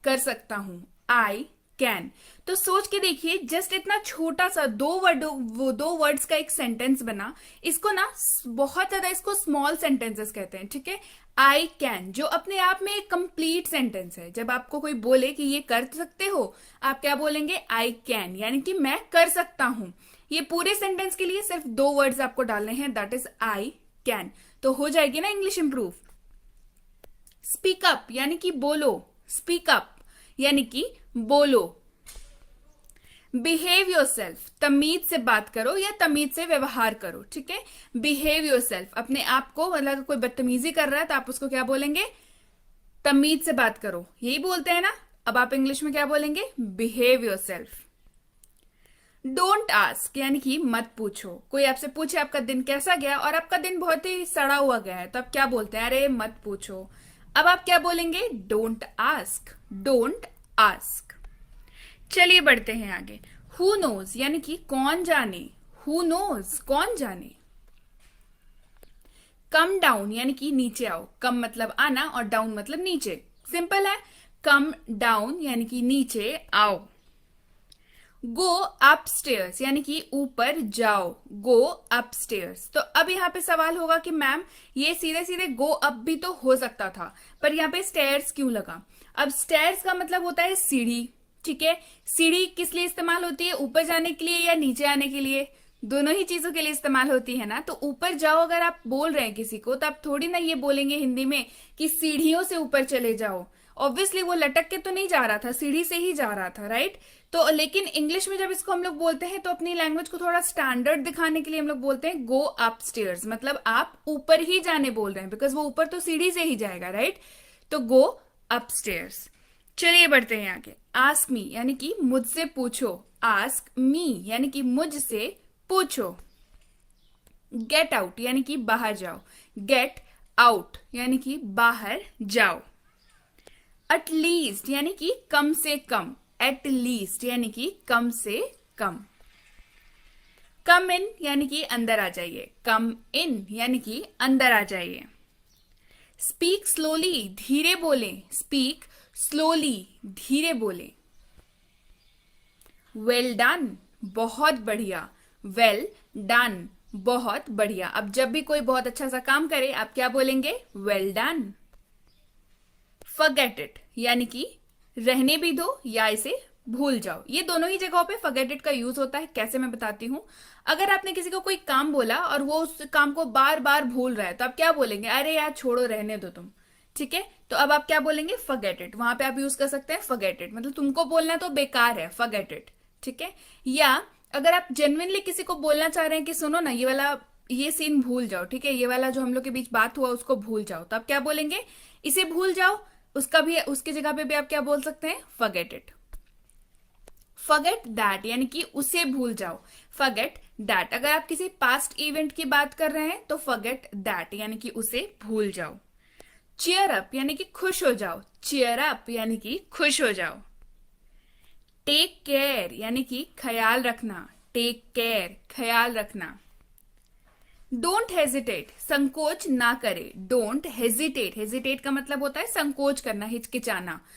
कर सकता हूं, आई कैन। तो सोच के देखिए, जस्ट इतना छोटा सा दो वर्ड्स का एक सेंटेंस बना। इसको ना बहुत ज्यादा इसको स्मॉल सेंटेंसेस कहते हैं, ठीक है। आई कैन जो अपने आप में एक कंप्लीट सेंटेंस है। जब आपको कोई बोले कि ये कर सकते हो, आप क्या बोलेंगे, आई कैन, यानी कि मैं कर सकता हूं। ये पूरे सेंटेंस के लिए सिर्फ 2 वर्ड्स आपको डालने हैं, दैट इज आई कैन। तो हो जाएगी ना इंग्लिश इंप्रूव। स्पीक अप यानी कि बोलो, स्पीक अप यानी कि बोलो। बिहेव योर सेल्फ, तमीज से बात करो या तमीज से व्यवहार करो, ठीक है। बिहेव योर सेल्फ, अपने आप को, मतलब कोई बदतमीजी कर रहा है तो आप उसको क्या बोलेंगे, तमीज से बात करो, यही बोलते हैं ना। अब आप इंग्लिश में क्या बोलेंगे, behave your self. Don't ask यानी कि मत पूछो। कोई आपसे पूछे आपका दिन कैसा गया और आपका दिन बहुत ही सड़ा हुआ गया है, तो आप क्या बोलते हैं, अरे मत पूछो। अब आप क्या बोलेंगे, डोंट आस्क, डोंट आस्क। चलिए बढ़ते हैं आगे। हु नोज यानी कि कौन जाने, हु नोज कौन जाने। कम डाउन यानी कि नीचे आओ, कम मतलब आना और डाउन मतलब नीचे, सिंपल है। कम डाउन यानी कि नीचे आओ। गो अपस्टेयर्स यानी कि ऊपर जाओ, गो अपस्टेयर्स। तो अब यहाँ पे सवाल होगा कि मैम ये सीधे सीधे गो अप भी तो हो सकता था, पर यहाँ पे स्टेयर्स क्यों लगा। अब स्टेयर्स का मतलब होता है सीढ़ी, ठीक है। सीढ़ी किस लिए इस्तेमाल होती है, ऊपर जाने के लिए या नीचे आने के लिए, दोनों ही चीजों के लिए इस्तेमाल होती है ना। तो ऊपर जाओ अगर आप बोल रहे हैं किसी को, तो आप थोड़ी ना ये बोलेंगे हिंदी में कि सीढ़ियों से ऊपर चले जाओ। ऑब्वियसली वो लटक के तो नहीं जा रहा था, सीढ़ी से ही जा रहा था, राइट। तो लेकिन इंग्लिश में जब इसको हम लोग बोलते हैं तो अपनी लैंग्वेज को थोड़ा स्टैंडर्ड दिखाने के लिए हम लोग बोलते हैं गो अपस्टेयर्स, मतलब आप ऊपर ही जाने बोल रहे हैं, बिकॉज वो ऊपर तो सीढ़ी से ही जाएगा, राइट। तो गो अपस्टेयर्स। चलिए बढ़ते हैं आगे। आस्क मी यानी कि मुझसे पूछो, आस्क मी यानी कि मुझसे पूछो। गेट आउट यानी कि बाहर जाओ, गेट आउट यानी कि बाहर जाओ। एट लीस्ट यानी कि कम से कम, एट लीस्ट यानी कि कम से कम। कम इन यानी कि अंदर आ जाइए, कम इन यानी कि अंदर आ जाइए। स्पीक स्लोली धीरे बोले, स्पीक स्लोली धीरे बोले। वेल डन बहुत बढ़िया, वेल डन बहुत बढ़िया। अब जब भी कोई बहुत अच्छा सा काम करे आप क्या बोलेंगे, वेल डन। फॉरगेट इट यानी कि रहने भी दो या इसे भूल जाओ। ये दोनों ही जगहों पे फॉरगेट इट का यूज होता है, कैसे मैं बताती हूं। अगर आपने किसी को कोई काम बोला और वो उस काम को बार बार भूल रहा है, तो आप क्या बोलेंगे, अरे यार छोड़ो रहने दो तुम, ठीक है। तो अब आप क्या बोलेंगे, फॉरगेट इट। वहां पे आप यूज कर सकते हैं फॉरगेट इट, मतलब तुमको बोलना तो बेकार है, फॉरगेट इट, ठीक है। या अगर आप जेन्युइनली किसी को बोलना चाह रहे हैं कि सुनो ना ये सीन भूल जाओ, ठीक है, ये वाला जो हम लोग के बीच बात हुआ उसको भूल जाओ, तो आप क्या बोलेंगे, इसे भूल जाओ। उसका भी, उसकी जगह पे भी आप क्या बोल सकते हैं, फॉरगेट इट। फॉरगेट दैट यानी कि उसे भूल जाओ, फॉरगेट दैट। अगर आप किसी पास्ट इवेंट की बात कर रहे हैं तो फॉरगेट दैट यानी कि उसे भूल जाओ। चीयर अप यानी कि खुश हो जाओ, चीयर अप यानी कि खुश हो जाओ। टेक केयर यानी कि ख्याल रखना, टेक केयर ख्याल रखना। डोंट हेजिटेट संकोच ना करे, डोंट हेजिटेट, हेजिटेट का मतलब होता है संकोच करना, हिचकिचाना।